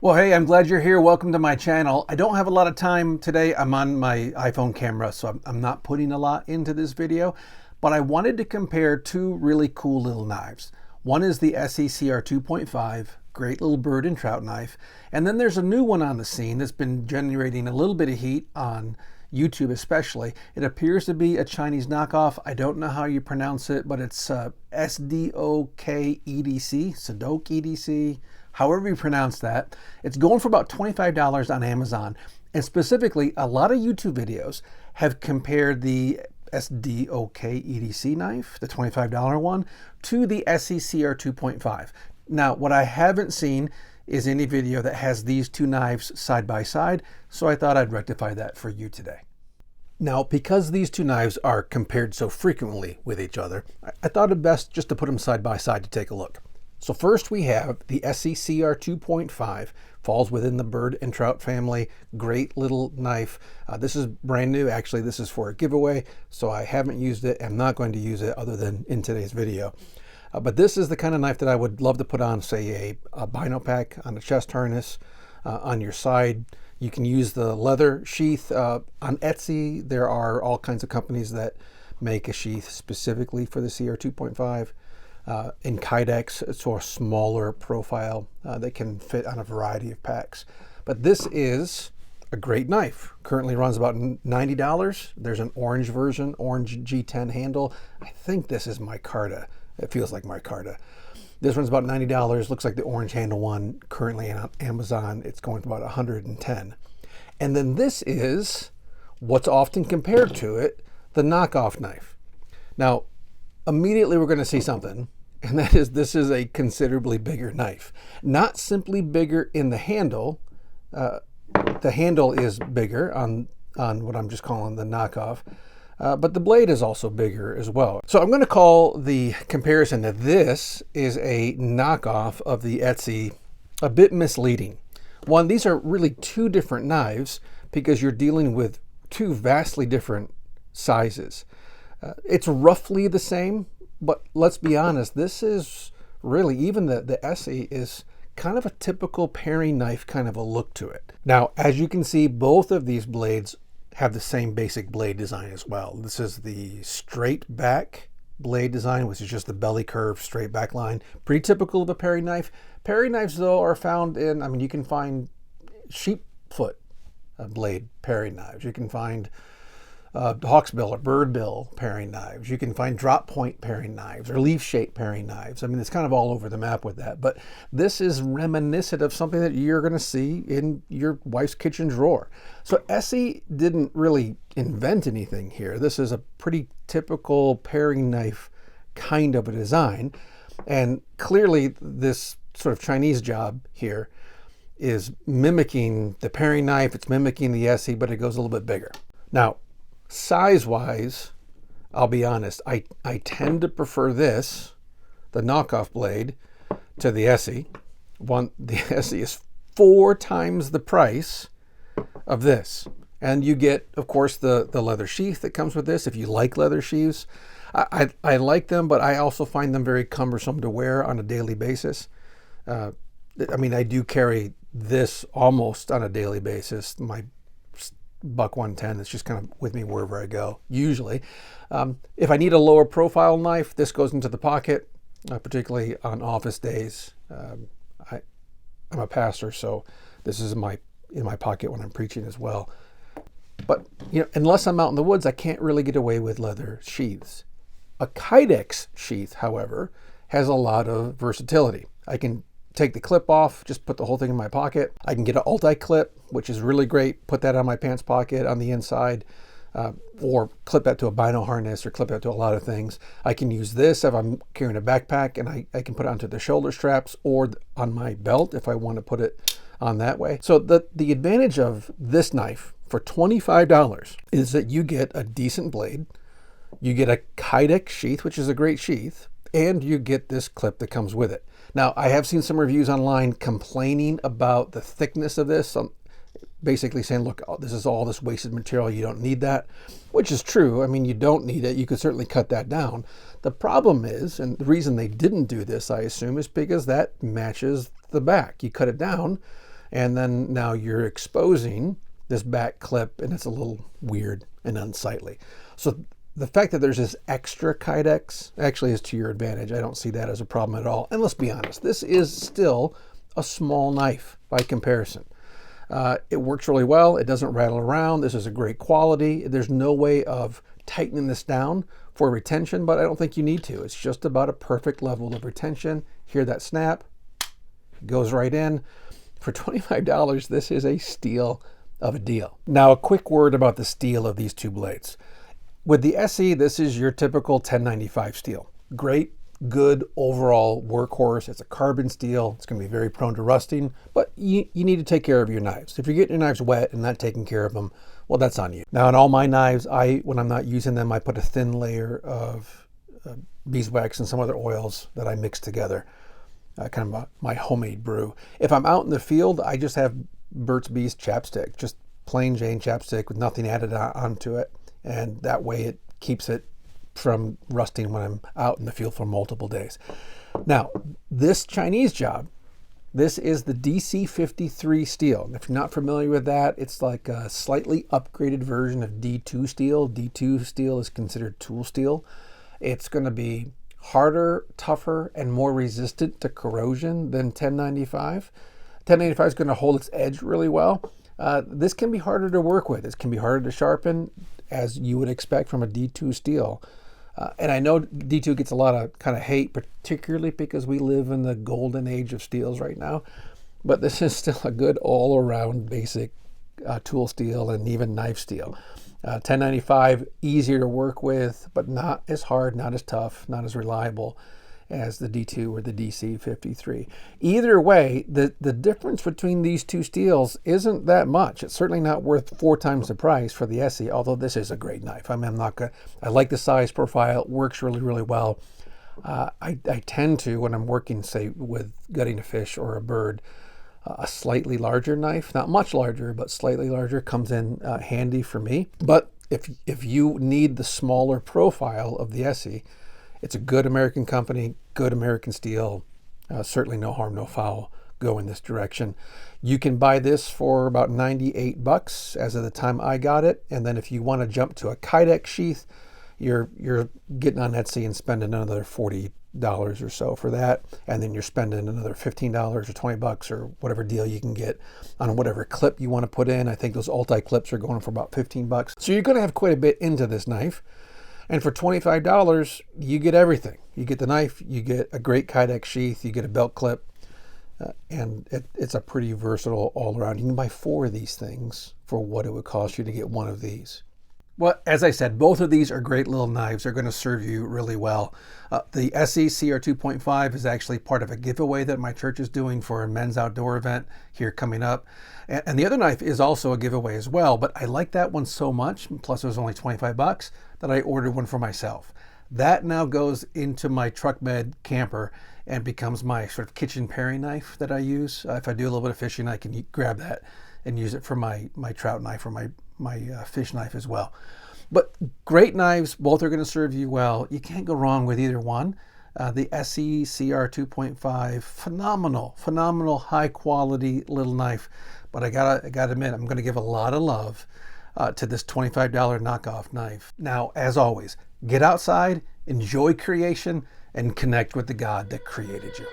Well, hey, I'm glad you're here. Welcome to my channel. I don't have a lot of time today. I'm on my iPhone camera, so I'm not putting a lot into this video, but I wanted to compare two really cool little knives. One is the Esee CR2.5, great little bird and trout knife. And then there's a new one on the scene that's been generating a little bit of heat on YouTube especially. It appears to be a Chinese knockoff. I don't know how you pronounce it, but it's SDOKEDC, however you pronounce that. It's going for about $25 on Amazon. And specifically, a lot of YouTube videos have compared the SDOKEDC knife, the $25 one, to the Esee CR2.5. Now, what I haven't seen is any video that has these two knives side by side, so I thought I'd rectify that for you today. Now, because these two knives are compared so frequently with each other, I thought it best just to put them side by side to take a look. So first we have the Esee CR2.5, falls within the bird and trout family. Great little knife. This is brand new. Actually, this is for a giveaway, so I haven't used it. I'm not going to use it other than in today's video. But this is the kind of knife that I would love to put on, say, a bino pack, on a chest harness, on your side. You can use the leather sheath. On Etsy, there are all kinds of companies that make a sheath specifically for the CR2.5. In Kydex, it's a smaller profile that can fit on a variety of packs. But this is a great knife. Currently runs about $90. There's an orange version, orange G10 handle. I think this is micarta. It feels like micarta. This one's about $90. Looks like the orange handle one currently on Amazon. It's going for about $110. And then this is what's often compared to it, the knockoff knife. Now, immediately we're going to see something, and that is this is a considerably bigger knife. Not simply bigger in the handle. The handle is bigger on what I'm just calling the knockoff. But the blade is also bigger as well. So I'm going to call the comparison that this is a knockoff of the Esee a bit misleading. One, these are really two different knives because you're dealing with two vastly different sizes. It's roughly the same, but let's be honest, this is really, even the Esee is kind of a typical paring knife kind of a look to it. Now, as you can see, both of these blades have the same basic blade design as well. This is the straight back blade design, which is just the belly curve, straight back line. Pretty typical of a paring knife. Paring knives, though, are found in, you can find sheep foot blade paring knives. You can find hawksbill or birdbill paring knives. You can find drop point paring knives or leaf shape paring knives. It's kind of all over the map with that. But this is reminiscent of something that you're going to see in your wife's kitchen drawer. So Esee didn't really invent anything here. This is a pretty typical paring knife kind of a design. And clearly this sort of Chinese job here is mimicking the paring knife. It's mimicking the Esee, but it goes a little bit bigger. Now, size-wise, I'll be honest, I tend to prefer this, the knockoff blade, to the Esee. The Esee is 4 times the price of this. And you get, of course, the leather sheath that comes with this, if you like leather sheaths. I like them, but I also find them very cumbersome to wear on a daily basis. I do carry this almost on a daily basis. My buck 110 that's just kind of with me wherever I go, usually. If I need a lower profile knife, this goes into the pocket, particularly on office days. I'm a pastor, so this is in my pocket when I'm preaching as well. But unless I'm out in the woods, I can't really get away with leather sheaths. A Kydex sheath, however, has a lot of versatility. I can take the clip off, just put the whole thing in my pocket. I can get an multi-clip, which is really great. Put that on my pants pocket on the inside, or clip that to a bino harness, or clip that to a lot of things. I can use this if I'm carrying a backpack, and I can put it onto the shoulder straps or on my belt if I want to put it on that way. So the advantage of this knife for $25 is that you get a decent blade, you get a Kydex sheath, which is a great sheath, and you get this clip that comes with it. Now, I have seen some reviews online complaining about the thickness of this, basically saying, look, this is all this wasted material, you don't need that, which is true. You don't need it. You could certainly cut that down. The problem is, and the reason they didn't do this, I assume, is because that matches the back. You cut it down, And then now you're exposing this back clip, and it's a little weird and unsightly. So the fact that there's this extra Kydex actually is to your advantage. I don't see that as a problem at all. And let's be honest, this is still a small knife by comparison. It works really well. It doesn't rattle around. This is a great quality. There's no way of tightening this down for retention, but I don't think you need to. It's just about a perfect level of retention. Hear that snap? Goes right in. For $25, this is a steal of a deal. Now, a quick word about the steel of these two blades. With the Esee, this is your typical 1095 steel. Great, good overall workhorse. It's a carbon steel. It's going to be very prone to rusting, but you need to take care of your knives. If you're getting your knives wet and not taking care of them, well, that's on you. Now, in all my knives, when I'm not using them, I put a thin layer of beeswax and some other oils that I mix together, kind of my homemade brew. If I'm out in the field, I just have Burt's Bees chapstick, just plain Jane chapstick with nothing added onto it, and that way it keeps it from rusting when I'm out in the field for multiple days. Now, this Chinese job, this is the DC53 steel. If you're not familiar with that, it's like a slightly upgraded version of D2 steel. D2 steel is considered tool steel. It's going to be harder, tougher, and more resistant to corrosion than 1095. 1095 is going to hold its edge really well. This can be harder to work with. It can be harder to sharpen, as you would expect from a D2 steel. And I know D2 gets a lot of kind of hate, particularly because we live in the golden age of steels right now. But this is still a good all-around basic tool steel and even knife steel. 1095, easier to work with, but not as hard, not as tough, not as reliable as the D2 or the DC53. Either way, the difference between these two steels isn't that much. It's certainly not worth 4 times the price for the Esee, although this is a great knife. I mean, I like the size profile. It works really, really well. I tend to, when I'm working, say, with gutting a fish or a bird, a slightly larger knife, not much larger, but slightly larger, comes in handy for me. But if you need the smaller profile of the Esee, it's a good American company, good American steel, certainly no harm, no foul, go in this direction. You can buy this for about $98 as of the time I got it. And then if you want to jump to a Kydex sheath, you're getting on Etsy and spending another $40 or so for that. And then you're spending another $15 or $20 or whatever deal you can get on whatever clip you want to put in. I think those Ulti clips are going for about $15. So you're going to have quite a bit into this knife. And for $25, you get everything. You get the knife, you get a great Kydex sheath, you get a belt clip, and it's a pretty versatile all-around. You can buy 4 of these things for what it would cost you to get 1 of these. Well, as I said, both of these are great little knives. They're going to serve you really well. The Esee CR2.5 is actually part of a giveaway that my church is doing for a men's outdoor event here coming up. And the other knife is also a giveaway as well, but I like that one so much, plus it was only $25, that I ordered one for myself. That now goes into my truck bed camper and becomes my sort of kitchen paring knife that I use. If I do a little bit of fishing, I can grab that and use it for my trout knife or my fish knife as well. But great knives, both are going to serve you well. You can't go wrong with either one. The Esee CR2.5, phenomenal, high quality little knife. But I gotta admit, I'm going to give a lot of love to this $25 knockoff knife. Now, as always, get outside, enjoy creation, and connect with the God that created you.